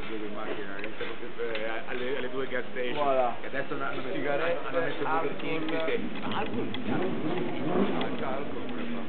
due macchine, alle due gas station, Voilà. che adesso hanno messo Burger King, che alcol pure fa.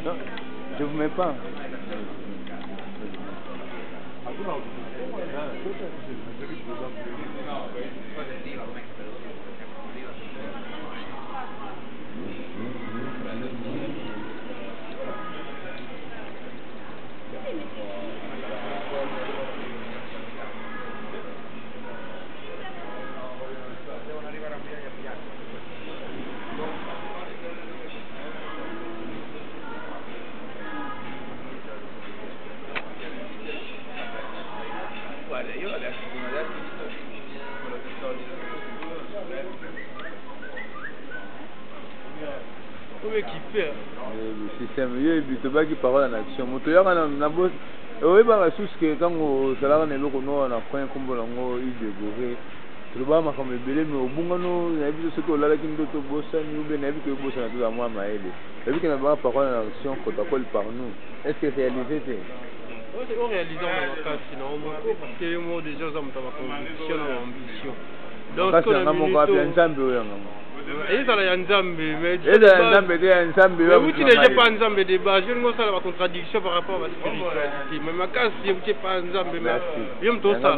Non, je vous mets pas. Guarda, io adesso come adesso quello che sto Come kiffé. Le système, il y a eu des paroles en action. Motoya kana nabo, oui bah la source que quand au salaire n'est pas qu'on a point comme bolongo il dégoûté. Tu vois ma comme belé mais au bon no, il y a vu ce que là qui nous doit bosser, nous bien vu que bosser tout à moi maël. Et puis qu'on a pas parole en action quand on parle par nous. Est-ce que c'est réalisé c'est? On réalise dans la casse, sinon parce que moi déjà ça me t'a conviction ou ambition. Donc Parce que on a mon gars bien ensemble et ça là ensemble mais et ensemble mais vous tu déjà pas ensemble de base je ne sais pas la contradiction par rapport à la spiritualité mais ma casse si vous pas ensemble mais je me trouve ça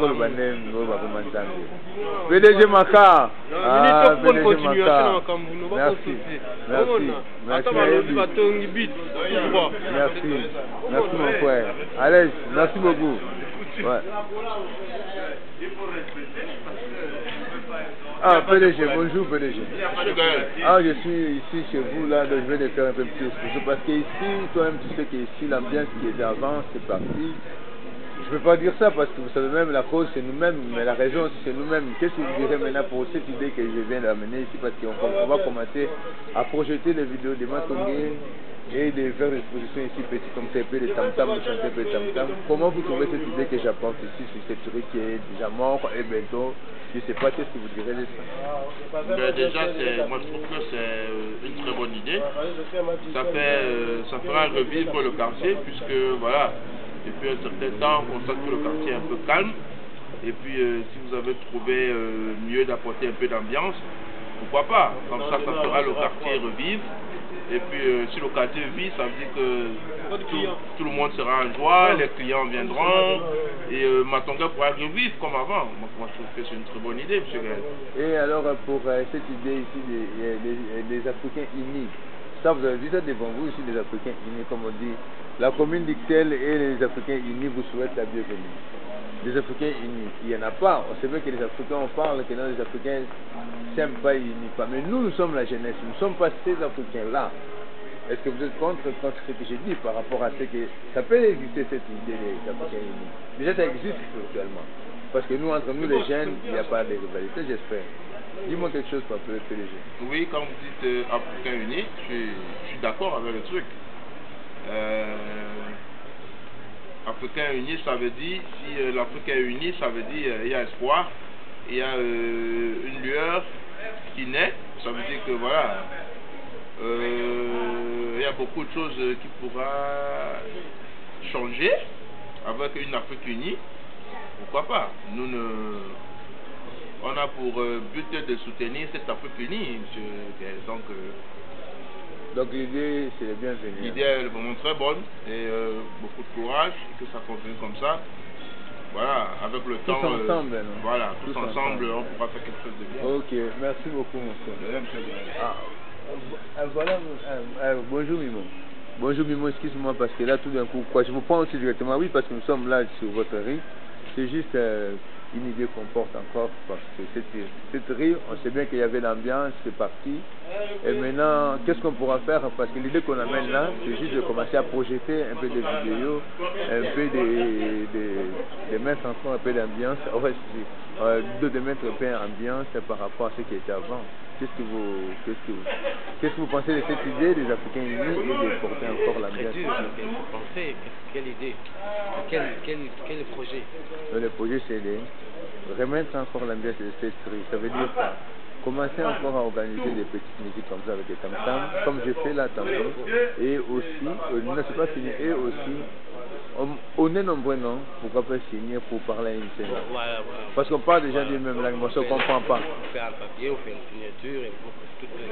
PDG Maka bonne continuation comme vous nous va consulter merci merci mon frère allez merci beaucoup ouais. Ah, PDG, bonjour PDG. Ah, je suis ici chez vous, là, donc je vais te faire un peu plus exposé. Parce que ici, toi-même, tu sais qu'ici, l'ambiance qui était avant, c'est parti. Je ne peux pas dire ça parce que vous savez même, la cause, c'est nous-mêmes, mais la raison, c'est nous-mêmes. Qu'est-ce que vous direz maintenant pour cette idée que je viens d'amener ici? Parce qu'on va commencer à projeter les vidéos de Matongé et de faire des expositions ici, petit comme ça, un peu de tam-tam, de chanter un peu de tam-tam. Comment vous trouvez cette idée que j'apporte ici sur cette rue qui est déjà mort et bientôt? Je ne sais pas qu'est-ce que vous direz de ça. Mais déjà, moi je trouve que c'est une très bonne idée. Ça fera revivre le quartier puisque voilà, depuis un certain temps, on constate que le quartier est un peu calme. Et puis si vous avez trouvé mieux d'apporter un peu d'ambiance, pourquoi pas? Comme ça fera le quartier revivre. Et puis si le quartier vit, ça veut dire que tout le monde sera en joie, les clients viendront et Matonga pourra revivre comme avant. Moi je trouve que c'est une très bonne idée, M. Gaël. Et alors pour cette idée ici des Africains unis, ça vous avez vu ça devant vous ici, des Africains unis, comme on dit, la commune d'Ixelles et les Africains unis vous souhaitent la bienvenue. Les Africains unis, il n'y en a pas. On sait bien que les Africains, on parle que non, les Africains ne s'aiment pas, ils n'unissent pas. Mais nous sommes la jeunesse, nous ne sommes pas ces Africains-là. Est-ce que vous êtes contre ce que j'ai dit par rapport à ce que ça peut exister cette idée des Africains unis? Déjà, ça existe actuellement. Parce que nous, entre nous les jeunes, il n'y a pas de rivalité, j'espère. Dis-moi quelque chose pour le PDG. Oui, quand vous dites Africains unis, je suis d'accord avec le truc. Africain uni, ça veut dire, si l'Afrique est unie, ça veut dire il y a espoir, il y a une lueur qui naît, ça veut dire que voilà, il y a beaucoup de choses qui pourra changer avec une Afrique unie, pourquoi pas. On a pour but de soutenir cette Afrique unie, donc l'idée, c'est le bienvenu. L'idée est vraiment très bonne et beaucoup de courage et que ça continue comme ça. Voilà, avec le temps. Tous ensemble, voilà, tous ensemble, on pourra faire quelque chose de bien. Ok, merci beaucoup, mon frère. Voilà, bonjour Mimo. Bonjour Mimo, excuse-moi parce que là, tout d'un coup, quoi, je vous prends aussi directement, oui, parce que nous sommes là sur votre rue. C'est juste une idée qu'on porte encore parce que cette rue, on sait bien qu'il y avait l'ambiance, c'est parti. Et maintenant, qu'est-ce qu'on pourra faire? Parce que l'idée qu'on amène là, c'est juste de commencer à projeter un peu de vidéos, un peu de mettre encore un peu d'ambiance, de mettre un peu d'ambiance par rapport à ce qui était avant. Qu'est-ce que vous pensez de cette idée des Africains unis et de porter encore l'ambiance? Quelle idée? Quel projet? Le projet, c'est de remettre encore l'ambiance de cette rue. Ça veut dire quoi? commencez encore à organiser des petites musiques comme ça avec les tam-tams, comme j'ai fait là tantôt. Et aussi, non, c'est pas fini, et aussi, on est nombreux, non? Pourquoi pas signer pour parler à une scène? Voilà. Parce qu'on parle déjà d'une même langue, mais on ne se comprend pas. On fait un papier, on fait une signature, et pour toute la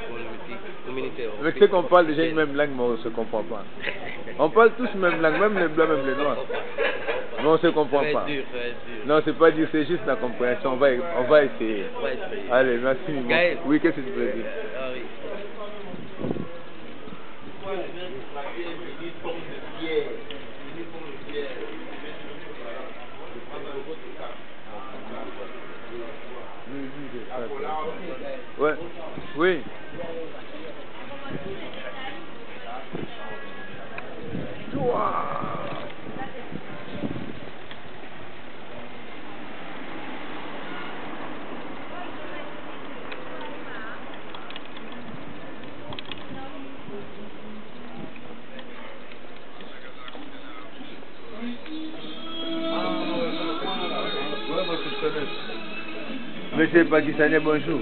communauté européenne. Mais tu sais qu'on parle déjà une même langue, mais on ne se comprend pas. On parle tous la même langue, même les blancs, même les noirs. Mais on ne se comprend Ça va pas. être dur, ça va être dur. Non, c'est pas dire, c'est juste la compréhension. On va essayer. On va essayer. Allez, merci. Gaël. Oui, qu'est-ce que tu veux dire? Ah oui. Ouais, oui. Monsieur Pakistanais, bonjour.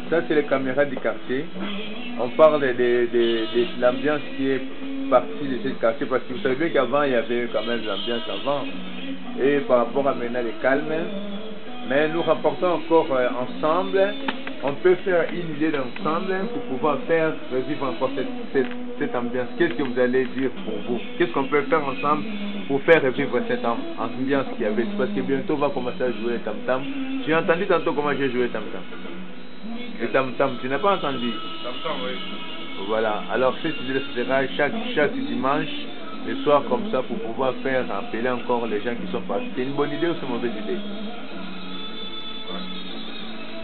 Ça, c'est les caméras du quartier. On parle de l'ambiance qui est partie de ce quartier, parce que vous savez qu'avant, il y avait quand même l'ambiance avant. Et par rapport à maintenant, le calme. Mais nous rapportons encore ensemble. On peut faire une idée d'ensemble pour pouvoir faire revivre encore cette ambiance. Qu'est-ce que vous allez dire pour vous? Qu'est-ce qu'on peut faire ensemble pour faire revivre cette ambiance qu'il y avait? Parce que bientôt on va commencer à jouer les tam-tam. J'ai entendu tantôt comment j'ai joué tam-tam. Les tam-tam, tu n'as pas entendu? Tam-tam, oui. Voilà, alors cette idée sera chaque dimanche, le soir comme ça, pour pouvoir faire appeler encore les gens qui sont partis. C'est une bonne idée ou c'est une mauvaise idée?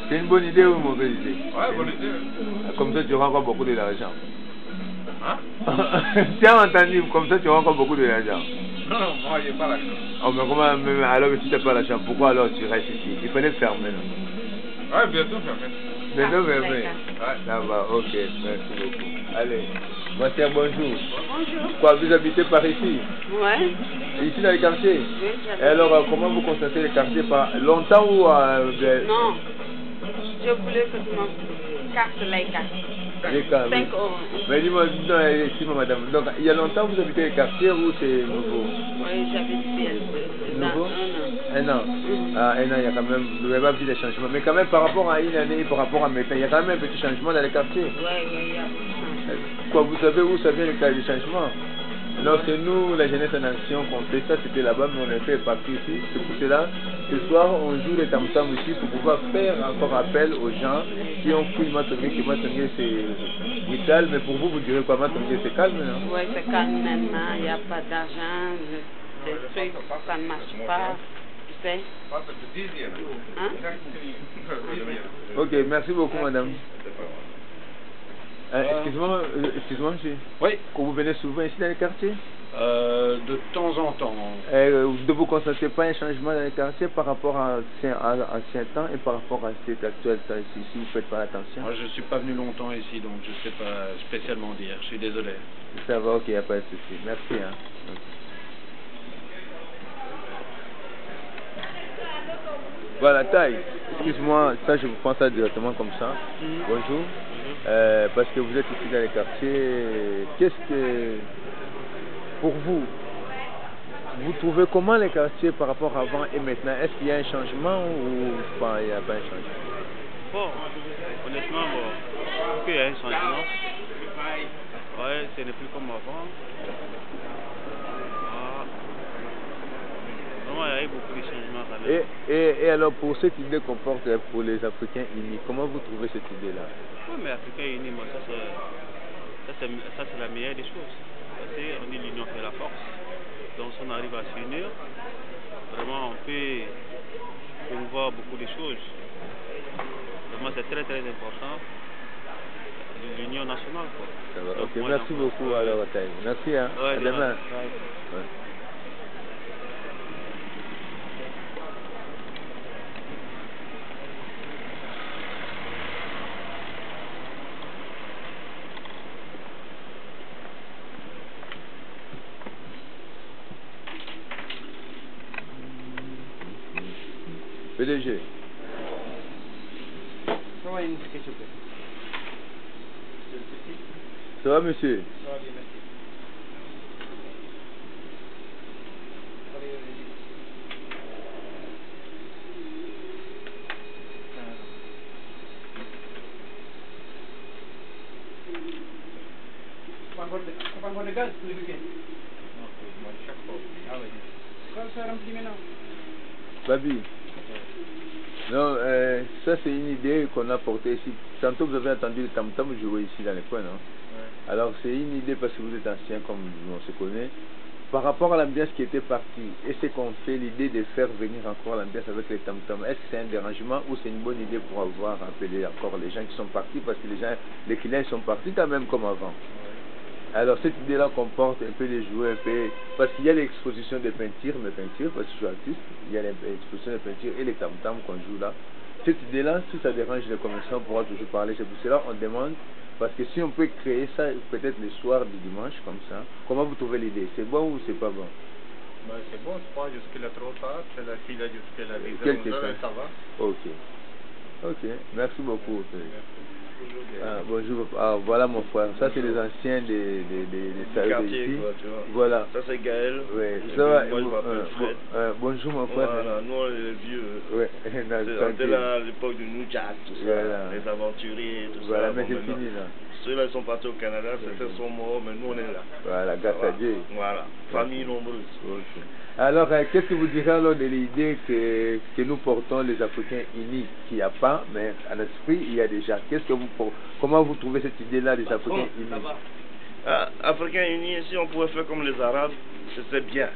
C'est une bonne idée ou une mauvaise idée? Ouais, bonne idée. Comme ça, tu auras encore beaucoup d'argent. Hein? Tu as entendu, comme ça, tu auras encore beaucoup d'argent. Non, moi, j'ai pas l'argent. Oh, mais comment, alors, si tu n'as pas l'argent, pourquoi alors tu restes ici? Il fallait fermer, non? Ouais, bientôt fermé. Bientôt fermé? Ouais. Ça va, ok, merci beaucoup. Allez, ma chère, bonjour. Bonjour. Quoi, vous habitez par ici? Ouais. Ici dans les quartiers? Oui, j'habite. Et alors, comment vous constatez les quartiers? Par longtemps ou Non. Je voulais que tu me casses les cartes. 5 euros. Mais dis-moi, excuse-moi madame, donc il y a longtemps vous habitez les quartiers ou c'est nouveau? Oui, j'habite ici Nouveau? dans 1 an. 1 an. Ah, 1 an, il y a quand même, vous n'avez pas vu des changements. Mais quand même par rapport à une année, par rapport à maintenant, il y a quand même un petit changement dans les quartiers. Oui, il y a un changement. Quoi, vous savez où ça vient les changements? Non, c'est nous, la jeunesse en action, qu'on fait ça, c'était là-bas, mais on a fait partout ici. C'est pour cela, ce soir, on joue les tam-tams ici pour pouvoir faire encore appel aux gens qui ont pris Matongué, que Matongué c'est calme, mais pour vous, vous direz quoi, Matongué c'est calme, non? Oui, c'est calme maintenant, il n'y a pas d'argent, des trucs, ça ne marche pas, tu sais. Hein? Ok, merci beaucoup, madame. Excuse-moi, monsieur. Oui. Quand vous venez souvent ici dans les quartiers? De temps en temps. Ne vous constatez pas un changement dans les quartiers par rapport à ancien temps et par rapport à cet actuel temps ici, si vous ne faites pas attention? Moi, je ne suis pas venu longtemps ici, donc je ne sais pas spécialement dire. Je suis désolé. Ça va, ok, il n'y a pas de souci. Merci. Hein. Voilà, taille. Excuse-moi, ça je vous prends ça directement comme ça. Bonjour. Parce que vous êtes ici dans les quartiers, qu'est-ce que, pour vous trouvez comment les quartiers par rapport à avant et maintenant? Est-ce qu'il y a un changement ou pas, il n'y a pas un changement? Bon, honnêtement, il y a un changement. Ouais, ce n'est plus comme avant. Vraiment, il y a eu beaucoup de changements quand même. Et alors, pour cette idée qu'on porte pour les Africains unis, comment vous trouvez cette idée-là? Oui, mais Africains unis, moi, ça c'est la meilleure des choses. Parce qu'on dit l'union fait la force. Donc, si on arrive à s'unir, vraiment, on peut promouvoir beaucoup de choses. Vraiment, c'est très très important. L'union nationale, quoi. Ça va. Donc, Ok, merci beaucoup alors, Taïm. Merci, hein. Ouais, À demain. Ouais. PDG. Ça va, monsieur? Babi. Non, ça c'est une idée qu'on a portée ici. Tantôt vous avez entendu le tam-tam jouer ici dans les coins, non? Ouais. Alors c'est une idée parce que vous êtes ancien comme on se connaît. Par rapport à l'ambiance qui était partie, et ce qu'on fait, l'idée de faire venir encore l'ambiance avec les tam-tam, est-ce que c'est un dérangement ou c'est une bonne idée pour avoir appelé encore les gens qui sont partis parce que les clients sont partis quand même comme avant? Alors cette idée-là comporte un peu les jouets, un peu, parce qu'il y a l'exposition de peinture, mes peintures, parce que je suis artiste, il y a l'exposition de peinture et les tam-tam qu'on joue là. Cette idée-là, si ça dérange les commerçants, on pourra toujours parler. C'est pour cela qu'on demande, parce que si on peut créer ça peut-être le soir du dimanche, comme ça, comment vous trouvez l'idée? C'est bon ou c'est pas bon? C'est bon, je crois, jusqu'à trop tard, c'est la fille là jusqu'à la 10h, ça va. Ok. Ok, merci beaucoup. Ah, bonjour, ah, voilà mon frère, ça c'est les anciens des quartiers ici. Quoi, tu vois. Voilà. Ça c'est Gaël. Ouais. Ça va, moi je m'appelle Fred. Bonjour mon frère. Voilà, nous on est les vieux. Ouais. C'était là à l'époque de New Jack, tout ça, voilà. Les aventuriers, tout voilà, ça. Mais c'est fini là. Ceux-là ils sont partis au Canada, certains sont morts, mais nous on est là. Voilà, grâce à Dieu. Voilà, famille nombreuse. Okay. Alors, qu'est-ce que vous direz alors de l'idée que nous portons les Africains unis, qu'il n'y a pas, mais à l'esprit il y a déjà. Comment vous trouvez cette idée-là des Africains unis? Africains unis, si on pouvait faire comme les Arabes, c'est bien.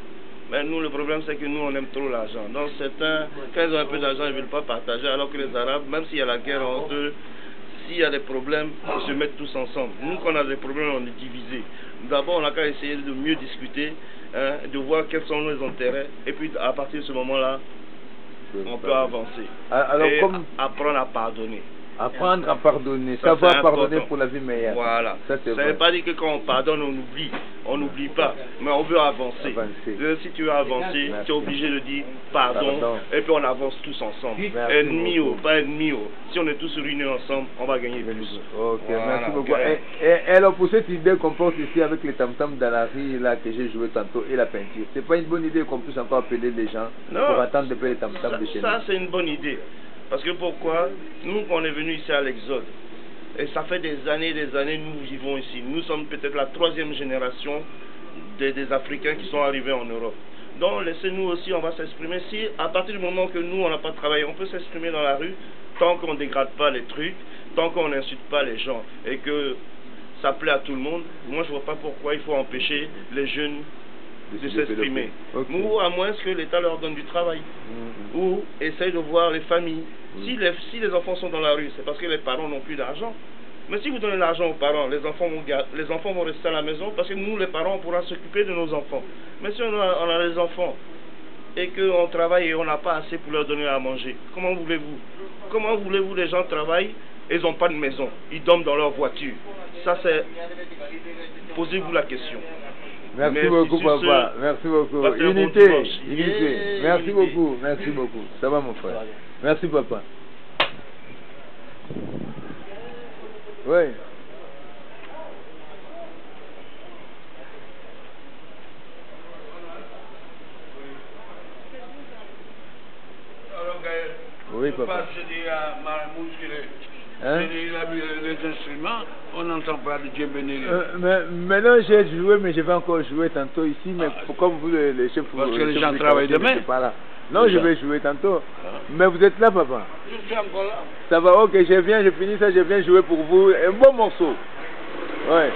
Mais nous, le problème, c'est que nous, on aime trop l'argent. Donc certains, quand ils ont un peu d'argent, ils ne veulent pas partager, alors que les Arabes, même s'il y a la guerre entre eux, s'il y a des problèmes, ils se mettent tous ensemble. Nous, quand on a des problèmes, on est divisés. D'abord, on a qu'à essayer de mieux discuter, hein, de voir quels sont nos intérêts, et puis à partir de ce moment-là, on peut avancer. Alors, et apprendre à pardonner. Apprendre à pardonner, savoir pardonner pour la vie meilleure. Voilà. Ça ne veut pas dire que quand on pardonne, on oublie. On n'oublie pas, mais on veut avancer. Si tu veux avancer, tu es obligé de dire pardon, et puis on avance tous ensemble. Ennemi ou pas ennemi, si on est tous réunis ensemble, on va gagner plus. Ok, voilà, merci beaucoup. Et alors pour cette idée qu'on porte ici avec les tam-tams dans la rue là, que j'ai joué tantôt et la peinture, c'est pas une bonne idée qu'on puisse encore appeler les gens pour attendre de payer les tam-tams de chez nous? Ça c'est une bonne idée. Parce que pourquoi? Nous, quand on est venu ici à l'Exode, et ça fait des années, nous vivons ici. Nous sommes peut-être la 3e génération des Africains qui sont arrivés en Europe. Donc, laissez-nous aussi, on va s'exprimer. Si, à partir du moment que nous, on n'a pas travaillé, on peut s'exprimer dans la rue, tant qu'on ne dégrade pas les trucs, tant qu'on n'insulte pas les gens, et que ça plaît à tout le monde. Moi, je ne vois pas pourquoi il faut empêcher les jeunes de s'exprimer. Okay. Ou à moins que l'État leur donne du travail. Ou essaye de voir les familles. Si les enfants sont dans la rue, c'est parce que les parents n'ont plus d'argent. Mais si vous donnez l'argent aux parents, les enfants vont rester à la maison parce que nous, les parents, on pourra s'occuper de nos enfants. Mais si on a les enfants et qu'on travaille et on n'a pas assez pour leur donner à manger, comment voulez-vous? Comment voulez-vous les gens travaillent et ils n'ont pas de maison? Ils dorment dans leur voiture. Ça, c'est... Posez-vous la question. Merci beaucoup, papa. Merci beaucoup. Unité. Merci beaucoup. Merci beaucoup. Ça va, mon frère? Merci, papa. Oui. Alors, Gaël, oui, papa. Je dis à Maramouche les instruments, on n'entend pas de Dieu béni. Maintenant, j'ai joué, mais je vais encore jouer tantôt ici, mais comme vous, les chefs... Parce que les gens travaillent demain. Non, je vais jouer tantôt. Mais vous êtes là, papa? Je suis encore là. Ça va, ok, je finis ça, je viens jouer pour vous. Un bon morceau. Ouais.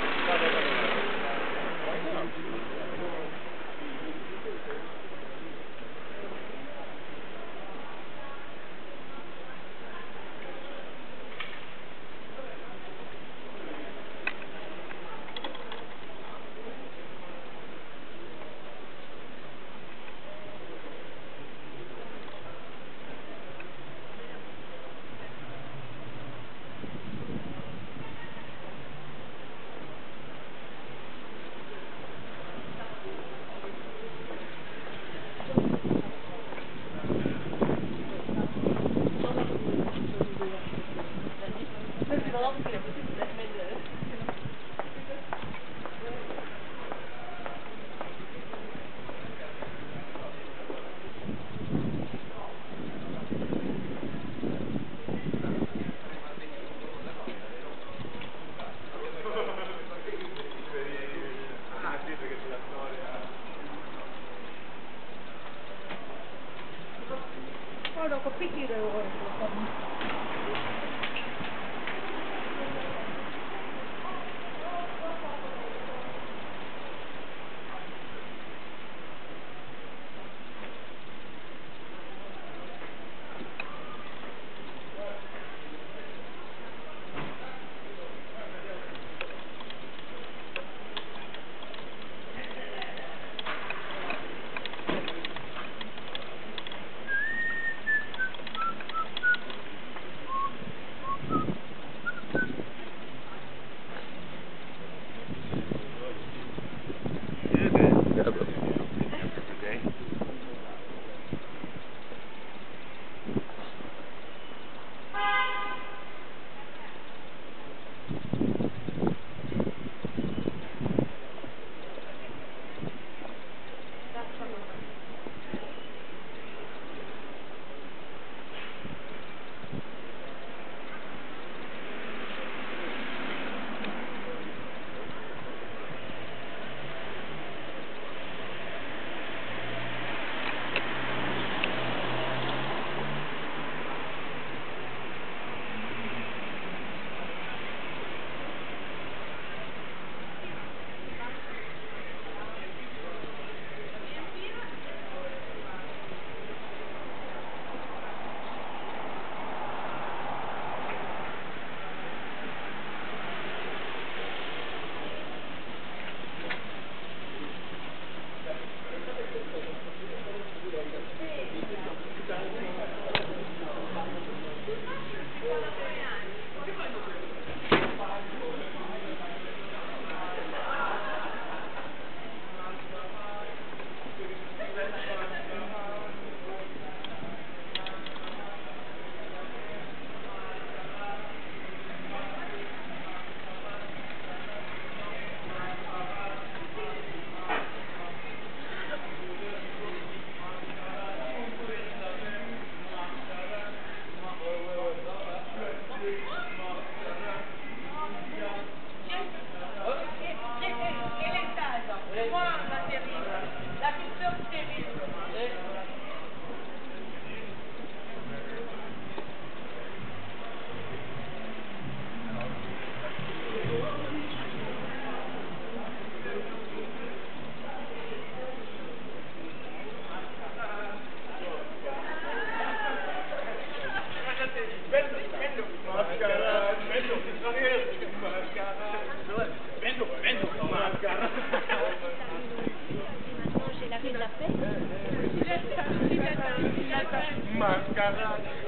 Mascarade.